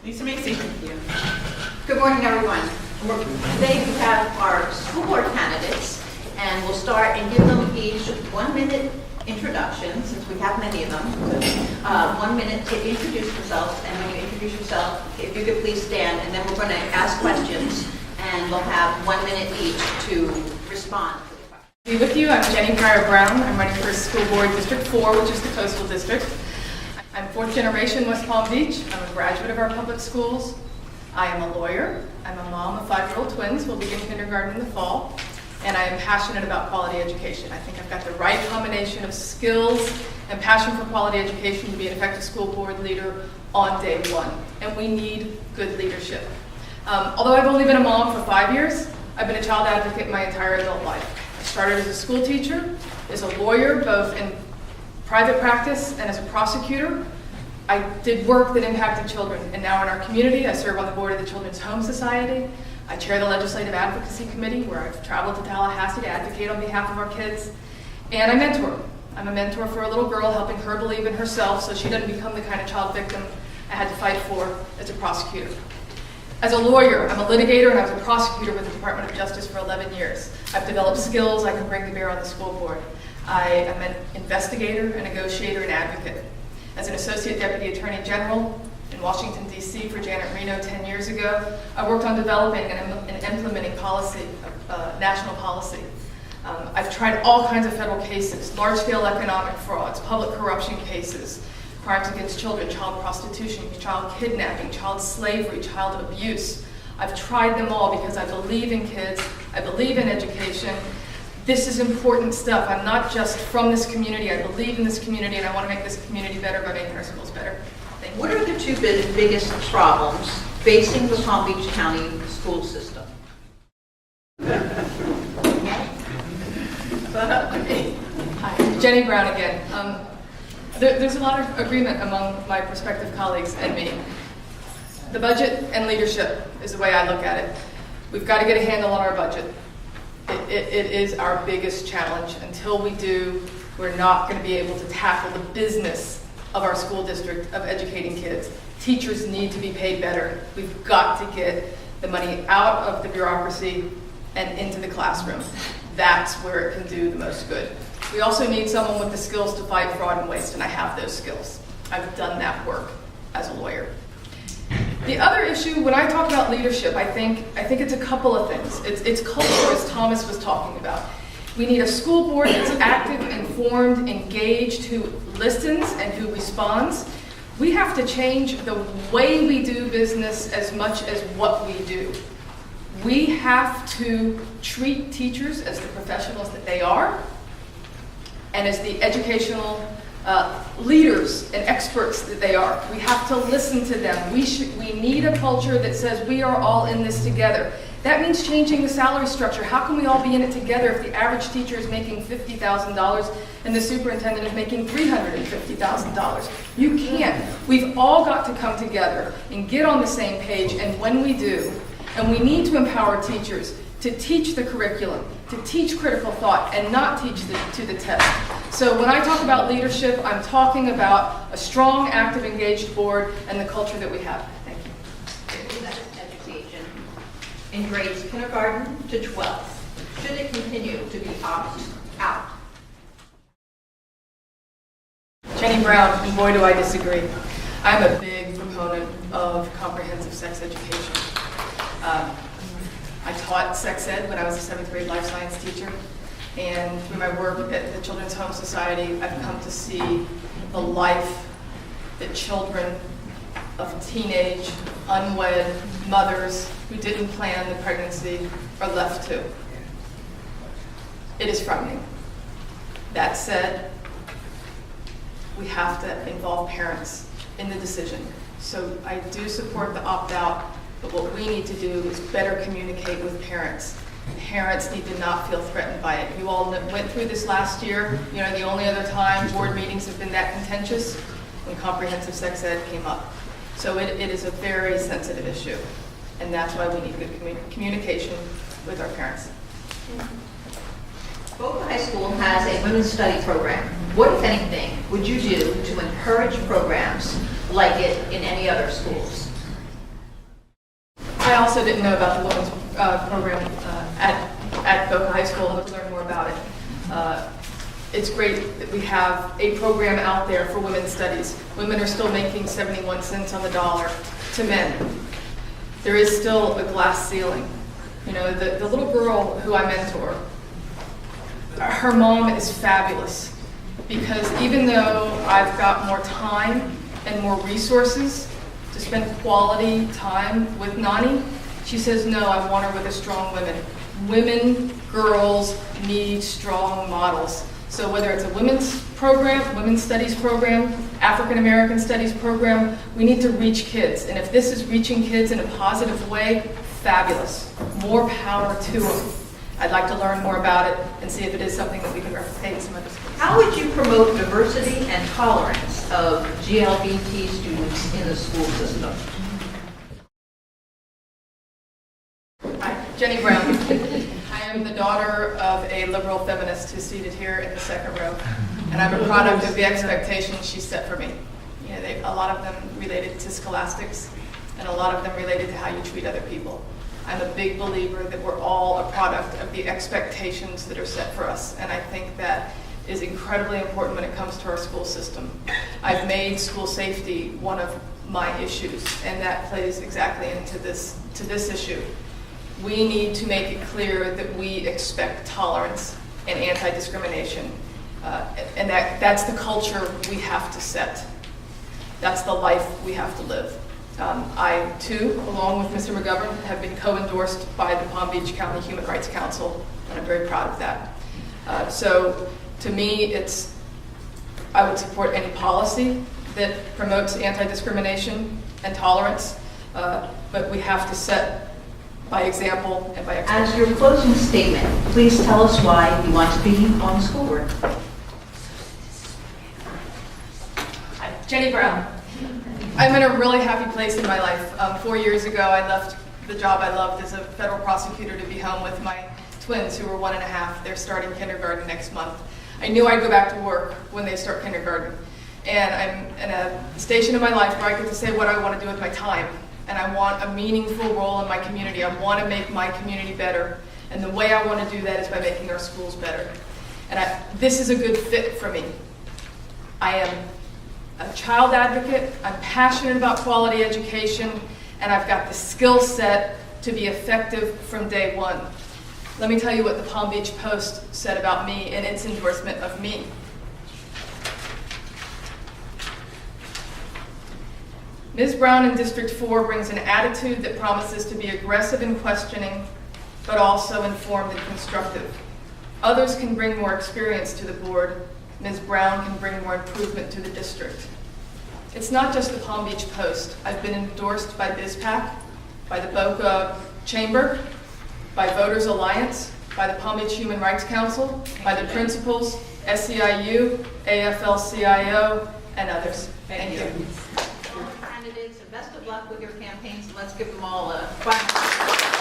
Lisa Macy. Good morning, everyone. Today we have our school board candidates, and we'll start and give them each 1 minute introduction, since we have many of them. 1 minute to introduce themselves, and when you introduce yourself, if you could please stand, and then we're going to ask questions, and we'll have 1 minute each to respond. Be with you. I'm Jenny Pryor-Brown. I'm running for School Board District 4, which is the coastal district. I'm fourth generation West Palm Beach. I'm a graduate of our public schools. I am a lawyer. I'm a mom of 5-year-old twins. We'll begin kindergarten in the fall. And I am passionate about quality education. I think I've got the right combination of skills and passion for quality education to be an effective school board leader on day one. And we need good leadership. Although I've only been a mom for 5 years, I've been a child advocate my entire adult life. I started as a school teacher, as a lawyer, both in private practice and as a prosecutor. I did work that impacted children, and now in our community, I serve on the board of the Children's Home Society. I chair the Legislative Advocacy Committee, where I've traveled to Tallahassee to advocate on behalf of our kids. And I mentor. I'm a mentor for a little girl, helping her believe in herself so she doesn't become the kind of child victim I had to fight for as a prosecutor. As a lawyer, I'm a litigator, and I was a prosecutor with the Department of Justice for 11 years. I've developed skills I can bring to bear on the school board. I am an investigator, a negotiator, and advocate. As an Associate Deputy Attorney General in Washington, D.C. for Janet Reno 10 years ago, I worked on developing and implementing policy, national policy. I've tried all kinds of federal cases, large-scale economic frauds, public corruption cases, crimes against children, child prostitution, child kidnapping, child slavery, child abuse. I've tried them all because I believe in kids, I believe in education. This is important stuff. I'm not just from this community. I believe in this community, and I want to make this community better by making our schools better. Thank you. What are the two biggest problems facing the Palm Beach County school system? Hi, Jenny Brown again. There's a lot of agreement among my prospective colleagues and me. The budget and leadership is the way I look at it. We've got to get a handle on our budget. It is our biggest challenge. Until we do, we're not going to be able to tackle the business of our school district of educating kids. Teachers need to be paid better. We've got to get the money out of the bureaucracy and into the classroom. That's where it can do the most good. We also need someone with the skills to fight fraud and waste, and I have those skills. I've done that work as a lawyer. The other issue, when I talk about leadership, I think it's a couple of things. It's culture, as Thomas was talking about. We need a school board that's active, informed, engaged, who listens and who responds. We have to change the way we do business as much as what we do. We have to treat teachers as the professionals that they are and as the educational leaders and experts that they are. We have to listen to them. We need a culture that says we are all in this together. That means changing the salary structure. How can we all be in it together if the average teacher is making $50,000 and the superintendent is making $350,000? You can't. We've all got to come together and get on the same page, and when we do, and we need to empower teachers to teach the curriculum, to teach critical thought, and not teach to the test. So when I talk about leadership, I'm talking about a strong, active, engaged board and the culture that we have. Thank you. That's education in grades kindergarten to 12th. Should it continue to be opt out? Jenny Brown, and boy do I disagree. I'm a big proponent of comprehensive sex education. I taught sex ed when I was a 7th grade life science teacher, and through my work at the Children's Home Society, I've come to see the life that children of teenage, unwed mothers who didn't plan the pregnancy are left to. It is frightening. That said, we have to involve parents in the decision. So I do support the opt-out, but what we need to do is better communicate with parents. Parents need to not feel threatened by it. You all went through this last year. You know, the only other time board meetings have been that contentious when comprehensive sex ed came up. So it is a very sensitive issue, and that's why we need good communication with our parents. Boca High School has a women's study program. What, if anything, would you do to encourage programs like it in any other schools? I also didn't know about the women's program at Boca High School. I hope to learn more about it. It's great that we have a program out there for women's studies. Women are still making 71 cents on the dollar to men. There is still a glass ceiling. You know, the little girl who I mentor, her mom is fabulous, because even though I've got more time and more resources to spend quality time with Nani, she says, no, I want her with a strong woman. Women, girls need strong models. So whether it's a women's program, women's studies program, African American studies program, we need to reach kids. And if this is reaching kids in a positive way, fabulous. More power to them. I'd like to learn more about it and see if it is something that we can replicate in some other schools. How would you promote diversity and tolerance of GLBT students in the school system? Hi, Jenny Brown. I am the daughter of a liberal feminist who's seated here in the second row, and I'm a product of the expectations she set for me. You know, a lot of them related to scholastics, and a lot of them related to how you treat other people. I'm a big believer that we're all a product of the expectations that are set for us, and I think that is incredibly important when it comes to our school system. I've made school safety one of my issues, and that plays exactly into this issue. We need to make it clear that we expect tolerance and anti-discrimination, and that's the culture we have to set. That's the life we have to live. I, too, along with Mr. McGovern, have been co-endorsed by the Palm Beach County Human Rights Council, and I'm very proud of that. So, to me, I would support any policy that promotes anti-discrimination and tolerance, but we have to set by example and by experience. As your closing statement, please tell us why you want to be on the school board. Hi, Jenny Brown. I'm in a really happy place in my life. 4 years ago, I left the job I loved as a federal prosecutor to be home with my twins, who were 1.5. They're starting kindergarten next month. I knew I'd go back to work when they start kindergarten. And I'm in a station in my life where I get to say what I want to do with my time. And I want a meaningful role in my community. I want to make my community better. And the way I want to do that is by making our schools better. And this is a good fit for me. I am a child advocate, I'm passionate about quality education, and I've got the skill set to be effective from day one. Let me tell you what the Palm Beach Post said about me in its endorsement of me. Ms. Brown in District 4 brings an attitude that promises to be aggressive in questioning, but also informed and constructive. Others can bring more experience to the board. Ms. Brown can bring more improvement to the district. It's not just the Palm Beach Post. I've been endorsed by BizPAC, by the Boca Chamber, by Voters Alliance, by the Palm Beach Human Rights Council, by the principals, SEIU, AFL-CIO, and others. Thank you. Candidates, and best of luck with your campaigns. Let's give them all a round.